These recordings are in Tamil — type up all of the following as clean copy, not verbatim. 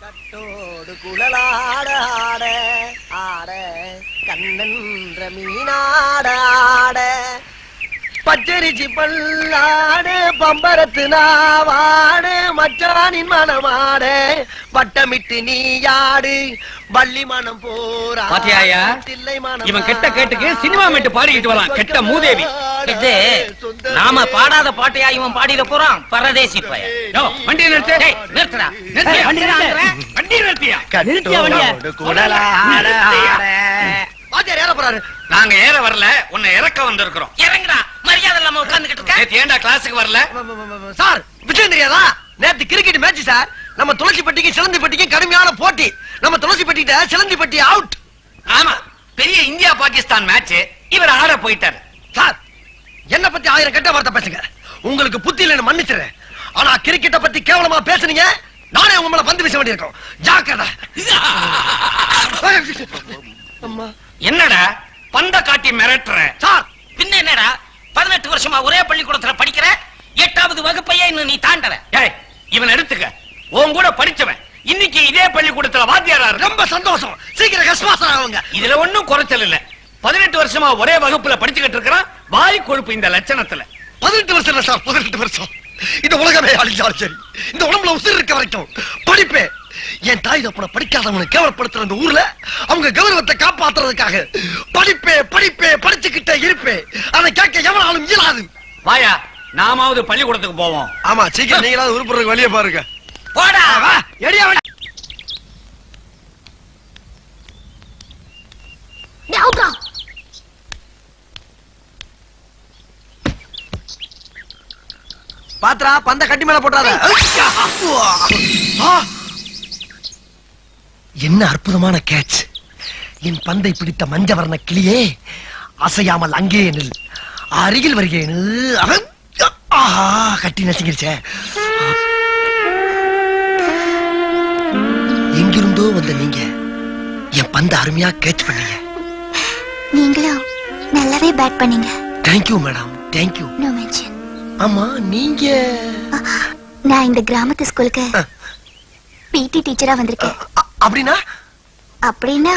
கட்டோடு குழலாட ஆட ஆட கண்ணன்ற மீனாட ஆட பச்சரிச்சி பல்லாடு பம்பரத்து நாவாடு மச்சானின் மனமாடு வட்டமிட்டு நீயாடு வள்ளி மனம் போரா பாத்தியாயா இவன் கெட்ட கேட்டுக்கு சினிமா மேட்டு பாடிக்கிட்டு வரான் கெட்ட மூதேவி. இது நாம பாடாத பாட்டையா இவன் பாடிட போறான் பரதேசி பையன். வண்டியை நிறுத்து. நிறுத்துடா வண்டி நிறுத்தியா? வாத்தியார் ஏற போறாரு. நாங்க ஏற வரல, உன்னை இறக்க வந்திருக்கிறோம். இறங்குடா, மரியாதை இல்லாம உட்கார்ந்துகிட்டு இருக்க. நேத்து ஏன்டா கிளாஸுக்கு வரல? சார் விஷயம் தெரியாதா? நேத்து கிரிக்கெட் மேட்ச் சார். நம்ம துளசிப்பட்டிக்கு சிலந்திப்பட்டிக்கு கடுமையான போட்டி. நம்ம துளசிப்பட்டிட்ட சிலந்திப்பட்டி அவுட். ஆமா, பெரிய இந்தியா பாகிஸ்தான் மேட்ச். இவர் ஆட போயிட்டாரு. சார் என்ன பத்தி 1000 கெட்ட வார்த்தை பேசுங்க. உங்களுக்கு புத்தி இல்லைன்னு மன்னிச்சிடுறேன். ஆனா கிரிக்கெட்ட பத்தி கேவலமா பேசுனீங்க, நானே உங்க மேல பந்து வீச வேண்டியிருக்கோம். ஜாக்கிரதை. அம்மா என்னடா பந்த காட்டி மிரட்டுற? சார் பின்ன என்னடா 18 வருஷமா ஒரே பள்ளிக்கூடத்துல படிக்கிற, 8வது வகுப்பையே இன்னும் நீ தாண்டல. ஏய், இவன் எடுத்துக்க. உன் கூட படிச்சவன் இன்னைக்கு இதே பள்ளிக்கூடத்துல வாத்தியாரா. ரொம்ப சந்தோஷம். சீக்கிரம் கஸ்மாசம் ஆகுங்க. இதுல ஒண்ணும் குறைச்சல் இல்ல. 18 வருஷமா ஒரே வகுப்புல படிச்சுக்கிட்டு இருக்கிறான். வாய் கொழுப்பு இந்த லட்சணத்துல. 18 வருஷம் இல்ல சார், 18 வருஷம். இந்த உலகமே அழிஞ்சாலும் சரி, இந்த உடம்புல உயிர் இருக்க வரைக்கும் படிப்பே. என் தாய் தப்பனை படிக்காதவனை கேவலப்படுத்துற இந்த ஊர்ல அவங்க கௌரவத்தை காப்பாத்துறதுக்காக படிப்பே படிப்பே படிச்சுக்கிட்டே இருப்பே. அதை கேட்க எவனாலும் இயலாது. வாயா, நாமாவது பள்ளிக்கூடத்துக்கு போவோம். ஆமா, சீக்கிரம் நீங்களாவது உருப்புறதுக்கு வழியை பாருங்க. போடா வா, எடியா வா. பாத்ரா பந்த கட்டி மேல போட்டாத. என்ன அற்புதமான கேட்ச். என் பந்தை பிடித்த மஞ்சவர்ண கிளியே, அசையாமல் அங்கே நில். அருகில் வருகிறேன். கட்டி நசுங்கிருச்சே. எங்கிருந்தோ வந்த நீங்க என் பந்த அருமையா கேட்ச் பண்ணீங்க. நீங்களும் நல்லாவே பேட் பண்ணீங்க. Thank you madam, thank you. No mention. ஆமா, நீங்க? நான் இந்த கிராமத்து ஸ்கூலுக்கு பிடி டீச்சரா வந்திருக்கேன். அப்படின்னா? அப்படின்னா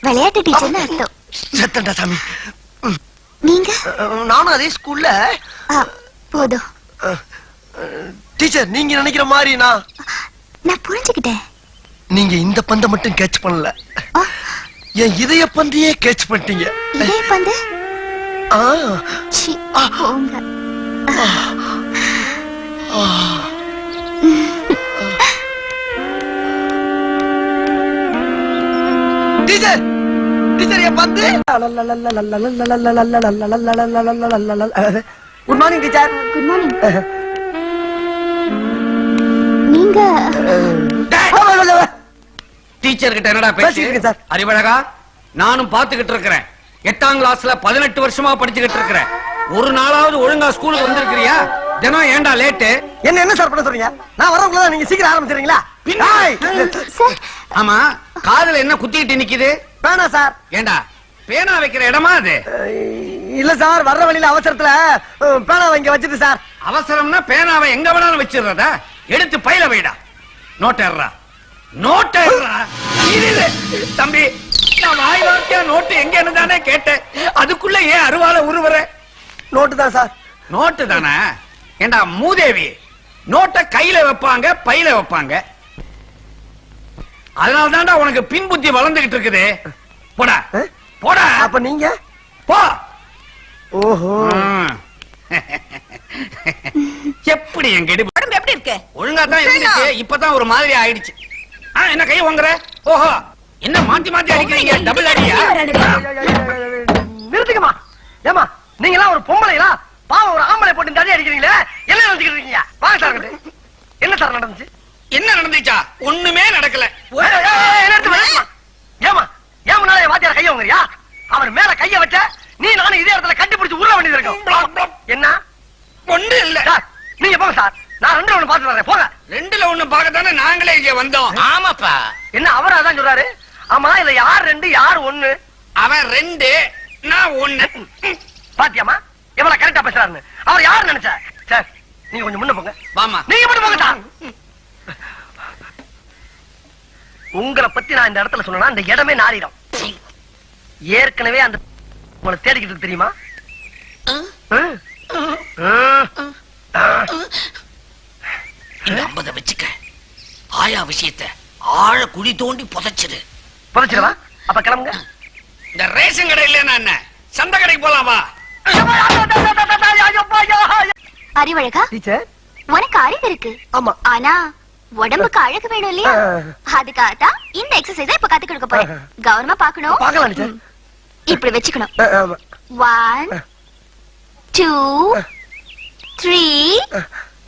விளையாட்டு டீச்சர்னு அர்த்தம். சத்தண்டா சாமி. நீங்க? நானும் அதே ஸ்கூல்ல. போதும் டீச்சர், நீங்க நினைக்கிற மாதிரி நான் புரிஞ்சுக்கிட்டேன். நீங்க இந்த பந்தை மட்டும் கேட்ச் பண்ணல, என் இதய பந்தையே கேட்ச் பண்ணிட்டீங்க. இதே பந்து? போங்க. டீச்சர், டீச்சர் என் பந்து. Good morning teacher. Good morning. நீங்க டீச்சர் கிட்ட என்னடா பேசிட்டு சார்? அறிவழகா, நானும் பாத்துக்கிட்டு இருக்கிறேன். 8ஆம் கிளாஸ்ல 18 வருஷமா படிச்சுக்கிட்டு இருக்கிறேன். ஒரு நாளாவது ஒழுங்கா ஸ்கூலுக்கு வந்திருக்கிறியா? தினம் ஏன்டா லேட்டு? என்ன சார் பண்ண சொல்றீங்க? நான் வரவங்கள நீங்க சீக்கிரம் ஆரம்பிச்சிரீங்களா? ஆமா, காதுல என்ன குத்திக்கிட்டு நிக்குது? பேனா சார். ஏண்டா பேனா வைக்கிற இடமா அது? இல்ல சார், வர்ற வழியில அவசரத்துல பேனாவை இங்க வச்சிட்டு சார். அவசரம்னா பேனாவை எங்க வேணாலும் வச்சிடுறதா? எடுத்து பையில வைடா. நோட்டேறா, நோட்டேறா. தம்பி, நான் வாய் வார்த்தையா நோட்டு எங்கன்னு தானே கேட்டேன். அதுக்குள்ள ஏன் அருவால உருவற? நோட்டு தான் சார். நோட்டு தானே? ஏண்டா மூதேவி, நோட்டை கையில வைப்பாங்க, பையில வைப்பாங்க. அதனால தான்டா உனக்கு பின் புத்தி வளர்ந்துகிட்டு இருக்குது. போடா போடா. அப்ப நீங்க போ. ஓஹோ, எப்படி என் கெடு உடம்பு எப்படி இருக்கு? ஒழுங்கா தான் இருந்துச்சு, இப்பதான் ஒரு மாதிரி ஆயிடுச்சு. என்ன கை வாங்குற? ஓஹோ, என்ன மாத்தி மாத்தி அடிக்கிறீங்க? டபுள் அடியா? நிறுத்துக்கமா. ஏமா, நீங்க எல்லாம் ஒரு பொம்பளைங்களா? பாவம், ஒரு ஆம்பளை போட்டு தடி அடிக்கிறீங்களே, என்ன நினைச்சுக்கிட்டு இருக்கீங்க? வாங்க சார். என்ன சார் நடந்துச்சு? என்ன நடந்துச்சா? ஒண்ணுமே நடக்கல. ஏமா, ஏமனால வாத்தியார கைய வாங்குறியா? அவர் மேல கைய வச்ச நீ நானும் இதே இடத்துல கட்டிப்பிடிச்சு உருள வேண்டியது இருக்கும். என்ன? ஒண்ணு இல்ல. நீங்க போங்க சார், நான் 2ல 1 பாத்து வரேன். போங்க. 2ல 1 பார்க்கத்தானே நாங்களே இங்க வந்தோம். ஆமாப்பா. என்ன அவர் அதான் சொல்றாரு? ஆமா, இதுல யார் 2 யார் 1? அவன் 2, நான் 1. பாத்தியாமா எவ்வளவு கரெக்டா பேசுறாருன்னு? அவர் யாரு நினைச்சா? சார், நீங்க கொஞ்சம் முன்ன போங்க. வாமா, நீங்க மட்டும் போங்க சார். உங்களை பத்தி நான் இந்த இடத்துல சொன்னா இந்த இடமே நாரிடும். ஏற்கனவே அந்த உங்களை தேடிக்கிட்டு இருக்கு தெரியுமா? இந்த 50 வச்சுக்க. ஆயா விஷயத்தை ஆழ குழி தோண்டி புதைச்சிடு. புதைச்சிடவா? அப்ப கிளம்புங்க. இந்த ரேஷன் கடை இல்லையா என்ன சந்தை கடைக்கு போலாம் வா. அறிவழகா, டீச்சர். உனக்கு அறிவு இருக்கு. ஆமா. ஆனா உடம்புக்கு அழகு வேணும் இல்லையா? அதுக்காகத்தான் இந்த எக்ஸசைஸ் இப்ப கத்து கொடுக்க போறேன். கவனமா பாக்கணும். பார்க்கலாம் டீச்சர். இப்படி வச்சுக்கணும். ஆமா. 1 2 3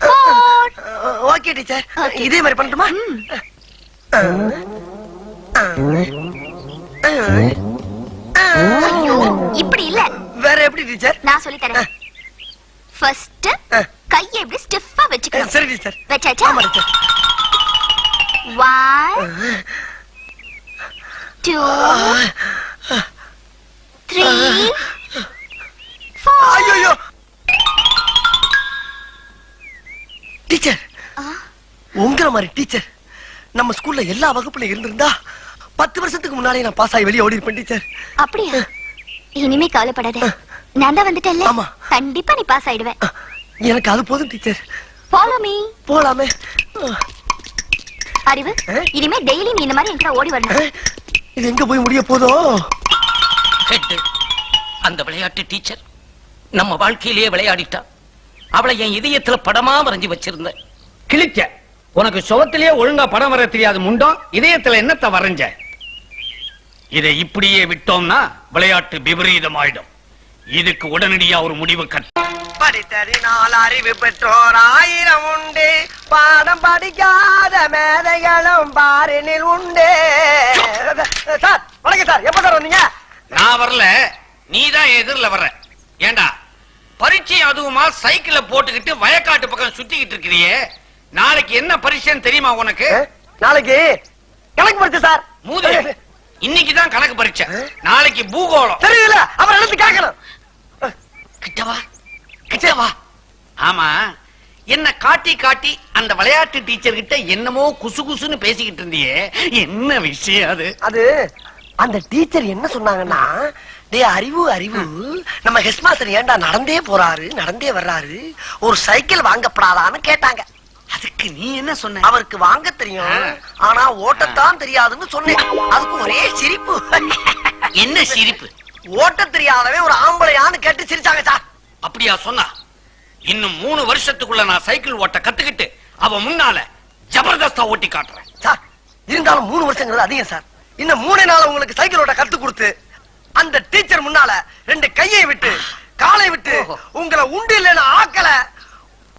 4. Okay teacher. இதே மாதிரி பண்ணட்டுமா? ஐயோ, இப்படி இல்ல. வேற எப்படி டீச்சர்? நான் சொல்லி தரேன். ஃபர்ஸ்ட் கையை இப்படி ஸ்டிஃபா வச்சுக்கணும். சரி டீச்சர். வச்சாச்சா? ஆமா டீச்சர். 1 2 3 4. ஐயோ டீச்சர், உங்கள மாதிரி டீச்சர் நம்ம ஸ்கூல்ல எல்லா வகுப்புல இருந்திருந்தா 10 வருஷத்துக்கு முன்னாலே நான் பாஸ் ஆகி வெளியே ஓடி இருப்பேன் டீச்சர். அப்படியா? இனிமே கவலைப்படாத, நான் தான் வந்துட்டேன்ல. ஆமா. கண்டிப்பா நீ பாஸ் ஆயிடுவேன். எனக்கு அது போதும் டீச்சர். Follow me. போலாமே. அறிவு, இனிமே டெய்லி நீ இந்த மாதிரி என்கிட்ட ஓடி வரணும். இது எங்க போய் முடிய போதோ? ஹெட், அந்த விளையாட்டு டீச்சர் நம்ம வாழ்க்கையிலேயே விளையாடிட்டா. அவளை என் இதயத்துல படமா வரைஞ்சு வச்சிருந்தேன். கிழிச்ச உனக்கு சுவத்திலேயே ஒழுங்கா படம் வர தெரியாது முண்டம், இதயத்துல என்னத்த வரைஞ்ச? இதை இப்படியே விட்டோம்னா விளையாட்டு விபரீதமாயிடும். இதுக்கு உடனடியா ஒரு முடிவு கட்ட. படித்தறினால் அறிவு பெற்றோர் 1000 உண்டு, பாடம் படிக்காத மேதைகளும் பாரினில் உண்டு. சார் வணக்கம் சார். எப்ப சார் வந்தீங்க? நான் வரல, நீதான் எதிரில வர்ற. ஏண்டா பரீட்சை அதுவுமா சைக்கிள போட்டுக்கிட்டு வயக்காட்டு பக்கம் சுத்திக்கிட்டு இருக்கிறியே, நாளைக்கு என்ன பரீட்சைன்னு தெரியுமா உனக்கு? நாளைக்கு கணக்கு பரிச்சை சார். மூதே, இன்னைக்குதான் கணக்கு பரீட்சை, நாளைக்கு பூகோளம். தெரியல, அவர் எடுத்து கேட்கணும். கிட்டவா கிட்டவா. ஆமா, என்ன காட்டி காட்டி அந்த விளையாட்டு டீச்சர் கிட்ட என்னமோ குசு குசுன்னு பேசிக்கிட்டு இருந்தியே, என்ன விஷயம் அது? அது அந்த டீச்சர் என்ன சொன்னாங்கன்னா, டே அறிவு அறிவு, நம்ம ஹெட் மாஸ்டர் ஏன்டா நடந்தே போறாரு நடந்தே வர்றாரு, ஒரு சைக்கிள் வாங்கப்படாதான்னு கேட்டாங்க. அதுக்கு நீ என்ன சொன்ன? அவருக்கு வாங்க தெரியும், ஆனா ஓட்டத்தான் தெரியாதுன்னு சொன்னேன். அதுக்கு ஒரே சிரிப்பு. என்ன சிரிப்பு? ஓட்ட தெரியாதவன் ஒரு ஆம்பளையான்னு கேட்டு சிரிச்சாங்க சார். அப்படியா சொன்னா? இன்னும் 3 வருஷத்துக்குள்ள நான் சைக்கிள் ஓட்ட கத்துக்கிட்டு அவ முன்னால ஜபர்தஸ்தா ஓட்டி காட்டுறேன் சார். இருந்தாலும் 3 வருஷங்கிறது அதிகம் சார். இன்னும் 3 நாள் உங்களுக்கு சைக்கிள் ஓட்ட கத்து கொடுத்து அந்த டீச்சர் முன்னால 2 கையை விட்டு காலை விட்டு உங்களை உண்டு இல்லைன்னு ஆக்கல,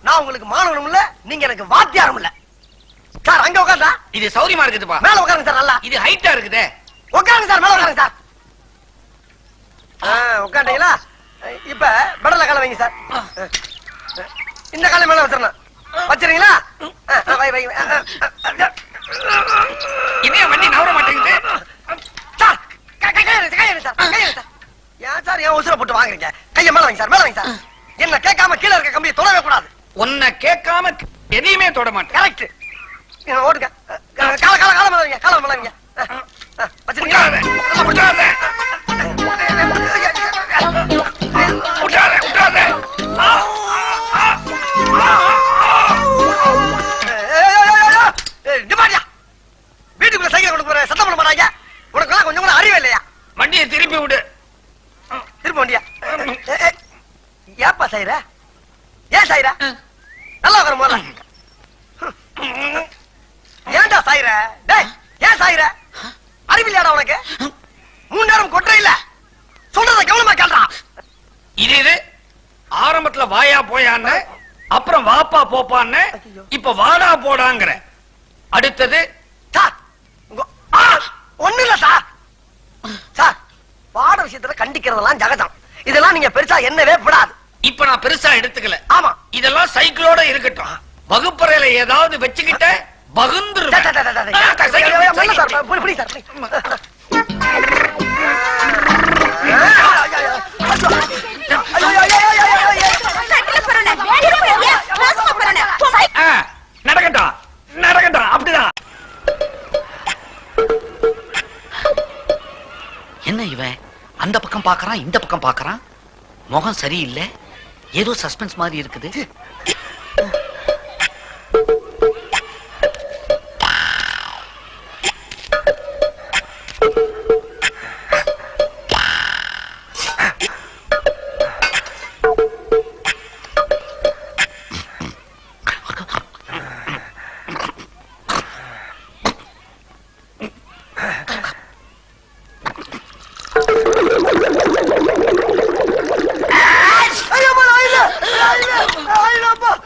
நான் உங்களுக்கு மாணவனும் இல்ல, நீங்க எனக்கு வாத்தியாரும் இல்ல சார். அங்க உட்காந்தா இது சௌரியமா இருக்குதுப்பா. மேல உட்காருங்க சார். நல்லா இது ஹைட்டா இருக்குதே. உட்காருங்க சார். மேல உட்காருங்க சார். உட்காண்டீங்களா? இப்ப பெடல கால வைங்க சார். இந்த காலை மேல வச்சிடணும். வச்சிருங்களா? இதே வண்டி நவர மாட்டேங்குது சார். ஏன் சார் ஏன் உசுர போட்டு வாங்குறீங்க? கைய மேல வைங்க சார். மேல வைங்க சார். என்ன கேட்காம கீழே இருக்க கம்பியை தொடவே கூடாது. உன்னை கேட்காம எதையுமே தொட மாட்டேன். கரெக்ட். ஓடுங்க. கால மேல வைங்க. கால மேல வைங்க. வச்சிருக்கீங்களா? வீட்டுக்குள்ள சைக்கிள் கொண்டு போற சத்தம் பண்ண மாட்டாங்க. உனக்கு கொஞ்சம் கூட அறிவே இல்லையா? வண்டியை திருப்பி விடு. திருப்ப வண்டியா? ஏப்பா சாயிர? ஏன் சாயிர? நல்லா வர போல. ஏன்டா சாயிர? டேய், ஏன் சாயிர? அறிவில்லையாடா உனக்கு? 3 நேரம் கொற்ற இல்ல. சொல்றத கவனமா கேள்றா. இது ஆரம்பத்துல வாயா போயான்னு, அப்புறம் வாப்பா போப்பான்னு, இப்ப வாடா போடாங்கற. அடுத்தது சார். ஒண்ணு இல்ல சார். சார், பாட விஷயத்துல கண்டிக்கிறதெல்லாம் ஜகதம். இதெல்லாம் நீங்க பெருசா என்னவே விடாது. இப்ப நான் பெருசா எடுத்துக்கல. ஆமா. இதெல்லாம் சைக்கிளோட இருக்கட்டும். வகுப்பறையில ஏதாவது வச்சுக்கிட்ட பகுந்துரு. நடக்கட்டும் நடக்கட்டும். அப்படிதான் பக்கம் பாக்குறான், இந்த பக்கம் பாக்குறான். முகம் சரியில்லை, ஏதோ சஸ்பென்ஸ் மாதிரி இருக்குது.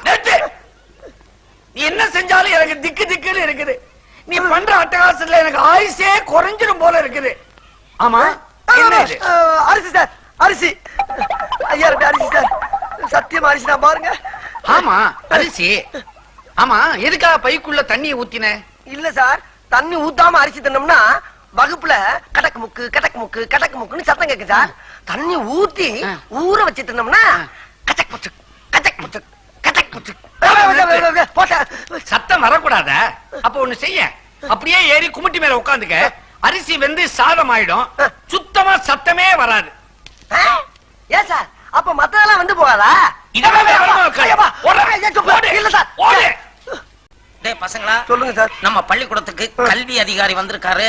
நிறுத்து. நீ என்ன செஞ்சாலும் எனக்கு திக்கு திக்குன்னு இருக்குது. நீ பண்ற அட்டகாசத்துல எனக்கு ஆயுசே குறைஞ்சிரும் போல இருக்குது. ஆமா, என்ன இது? அரிசி சார், அரிசி. ஐயா அரிசி சார், சத்தியமா அரிசி தான் பாருங்க. ஆமா, அரிசி. ஆமா, எதுக்காக பைக்குள்ள தண்ணியை ஊத்தின? இல்ல சார், தண்ணி ஊத்தாம அரிசி தின்னோம்னா வகுப்புல கடக்கு முக்கு கடக்கு முக்கு கடக்கு முக்குன்னு சத்தம் கேட்கு சார். தண்ணி ஊத்தி ஊற வச்சு தின்னோம்னா கச்சக் முச்சு கச்சக் முச்சு கச்சக் முச்சு. சத்தம் வரக்கூடாத. அப்ப ஒண்ணு செய்ய, அப்படியே ஏறி குமிட்டி மேல உட்காந்துக்க. அரிசி வெந்து சாதம் ஆயிடும், சுத்தமா சத்தமே வராது. ஏன் சார், அப்ப மத்ததெல்லாம் வந்து போகாதா? இதெல்லாம் வேகமா உட்காரு. ஐயப்பா, ஓடு. இல்ல சார், ஓடு. டேய் பசங்களா, சொல்லுங்க சார். நம்ம பள்ளிக்கூடத்துக்கு கல்வி அதிகாரி வந்திருக்காரு.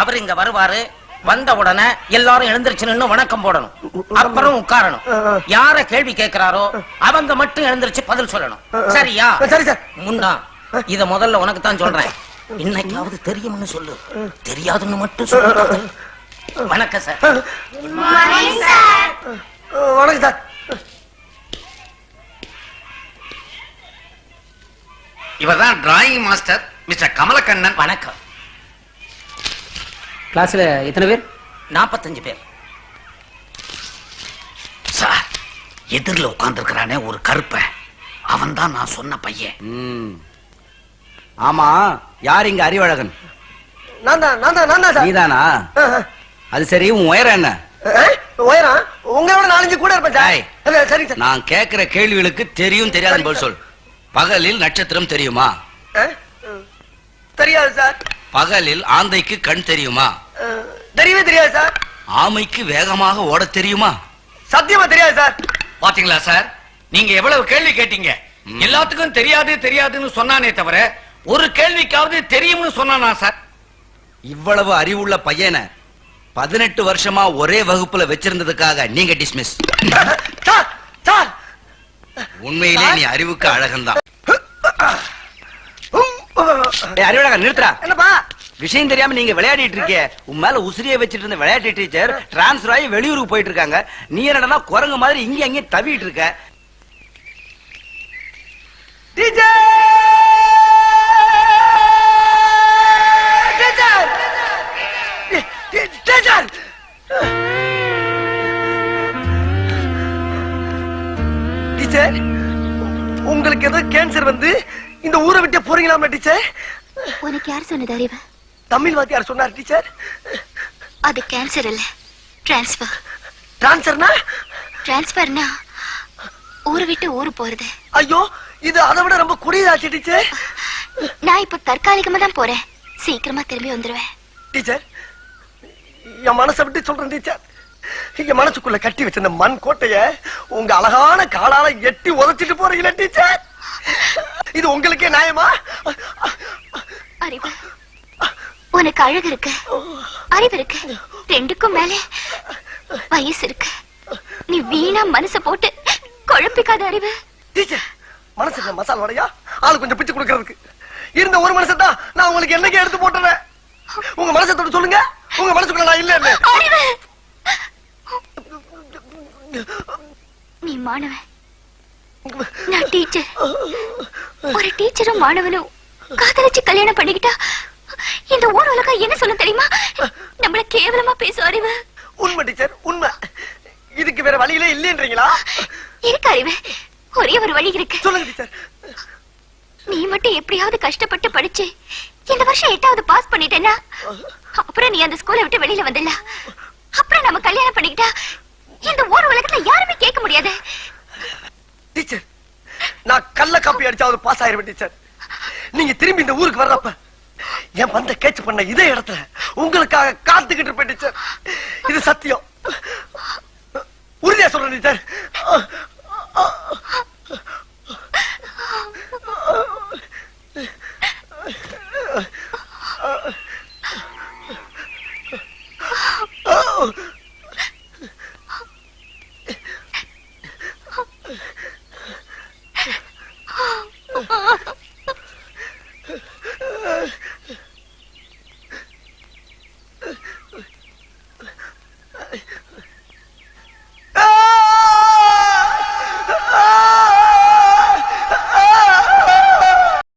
அவர் இங்க வருவாரு. வந்த உடனே எல்லாரும் எழுந்திருச்சு நின்னு வணக்கம் போடணும். அப்புறம் உட்காரணும். யார கேள்வி கேட்கிறாரோ அவங்க மட்டும் எழுந்திருச்சு பதில் சொல்லணும். சரியா? சரி சார். முன்னா இத முதல்ல உனக்கு தான் சொல்றேன். இன்னைக்காவது தெரியும்னு சொல்லு, தெரியாதுன்னு மட்டும் சொல்லு. வணக்கம் சார். வணக்கம் சார். இவர்தான் டிராயிங் மாஸ்டர் மிஸ்டர் கமலக்கண்ணன். வணக்கம். கிளாஸ்ல எத்தனை பேர்? 45 பேர். சார், எதிரில் உட்கார்ந்துருக்கிறானே ஒரு கருப்ப, அவன் தான் நான் சொன்ன பையன். ஆமா, யார் இங்க அறிவழகன்? நான் தான் சார். நீதானா? அது சரி, உன் உயரம் என்ன? உயரம் உங்களோட 4-5 கூட இருப்பேன் சார். சரிங்க சார். நான் கேக்குற கேள்விகளுக்கு தெரியும் தெரியாதுன்னு பதில் சொல். பகலில் நட்சத்திரம் தெரியுமா? தெரியாது சார். பகலில் ஆந்தைக்கு கண் தெரியுமா? தெரியவே தெரியாது சார். ஆமைக்கு வேகமாக ஓட தெரியுமா? சத்தியமா தெரியாது சார். பாத்தீங்களா சார், நீங்க எவ்வளவு கேள்வி கேட்டீங்க. எல்லாத்துக்கும் தெரியாது தெரியாதுன்னு சொன்னானே தவிர ஒரு கேள்விக்காவது தெரியும்னு சொன்னானா சார்? இவ்வளவு அறிவுள்ள பையனை 18 வருஷமா ஒரே வகுப்புல வச்சிருந்ததுக்காக நீங்க டிஸ்மிஸ். சார் சார், உண்மையிலே நீ அறிவுக்கு அழகன்தான். அறிவழகன், நிறுத்துறா. என்னப்பா? விஷயம் தெரியாம நீங்க விளையாடிட்டு இருக்கே. உன் மேல உசிரியை வச்சிட்டு இருந்த விளையாட்டு டீச்சர் டிரான்ஸ்பர் ஆகி வெளியூருக்கு போயிட்டு இருக்காங்க. நீ என்னடா குரங்கு மாதிரி இங்க அங்கே தவிட்டு இருக்க. டீச்சர் டீச்சர் டீச்சர் டீச்சர், உங்களுக்கு ஏதோ கேன்சர் வந்து இந்த ஊரை விட்டு போறீங்களா டீச்சர்? உனக்கு யார் சொன்னது அறிவு? தமிழ் வாத்தியார் சொன்னார் டீச்சர். அது கேன்சர் இல்ல, டிரான்ஸ்பர். டிரான்ஸ்பர்னா? டிரான்ஸ்பர்னா ஊரை விட்டு ஊரு போறது. ஐயோ, இது அதை விட ரொம்ப கொடியதாச்சு டீச்சர். நான் இப்ப தற்காலிகமா தான் போறேன், சீக்கிரமா திரும்பி வந்துருவேன். டீச்சர், என் மனசை விட்டு சொல்றேன் டீச்சர். என் மனசுக்குள்ள கட்டி வச்சிருந்த மண் கோட்டைய உங்க அழகான காலால எட்டி உதைச்சிட்டு போறீங்களா டீச்சர்? இது உங்களுக்கே நியாயமா? அறிவு, உனக்கு அழகு இருக்கு, அறிவு இருக்கு, ரெண்டுக்கும் மேல வயசு இருக்கு. நீ வீணா மனச போட்டு குழம்பிக்காத அறிவு. டீச்சர், மனசுல மசால் வடையா ஆளு கொஞ்சம் பிச்சு கொடுக்கறதுக்கு இருந்த ஒரு மனசை தான் நான் உங்களுக்கு என்னைக்கு எடுத்து போட்டுறேன். உங்க மனசை தொட்டு சொல்லுங்க, உங்க மனசுக்குள்ள நான் இல்ல. அறிவு, நீ மாணவன், நான் டீச்சர். ஒரு டீச்சரும் மாணவனும் காதலிச்சு கல்யாணம் பண்ணிக்கிட்டா இந்த ஊர் உலகம் என்ன சொல்ல தெரியுமா? நம்மள கேவலமா பேசும் அறிவு. உண்மை டீச்சர், உண்மை. இதுக்கு வேற வழியிலே இல்லைன்றீங்களா? இருக்கு அறிவு, ஒரே ஒரு வழி இருக்கு. சொல்லுங்க டீச்சர். நீ மட்டும் எப்படியாவது கஷ்டப்பட்டு படிச்சு இந்த வருஷம் 8வது பாஸ் பண்ணிட்டேன்னா அப்புறம் நீ அந்த ஸ்கூலை விட்டு வெளியில வந்துடல. அப்புறம் நம்ம கல்யாணம் பண்ணிக்கிட்டா இந்த ஊர் உலகத்துல யாருமே கேட்க முடியாது. டீச்சர், நான் கள்ள காப்பி அடிச்சாவது பாஸ் ஆயிருவேன் டீச்சர். நீங்க திரும்பி இந்த ஊருக்கு வர்றப்ப என் பந்த கேட்ச் பண்ண இதே இடத்துல உங்களுக்காக காத்துக்கிட்டு இருப்பேன் டீச்சர். இது சத்தியம். உறுதியா சொல்றேன் டீச்சர்